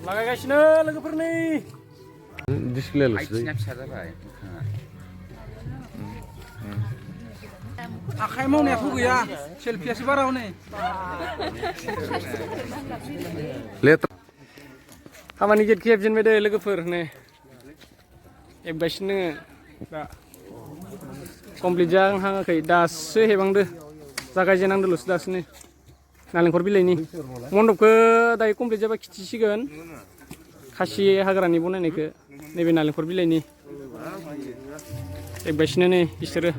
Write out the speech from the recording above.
लागायगासिनो लोगोफोरनि डिसप्लेल'सो आखाइ मावनायाथ' गैया सेलफियासो बारा हनै खामानि गेट खेबजेनबाय दे लोगोफोर नै हेबगासिनो दा कमप्लिट जाहाङाखै दासो हेबांदो जागायजेनांदोल'सो दासो नै नालेंखर बिलाइनि मन्दपखौ दायो कमप्लिट जाबा खिथिसिगोन खासि हाग्रानि बनायनायखौ नैबे नालेंखर बिलाइनि हेबगासिनो नै बिसोरो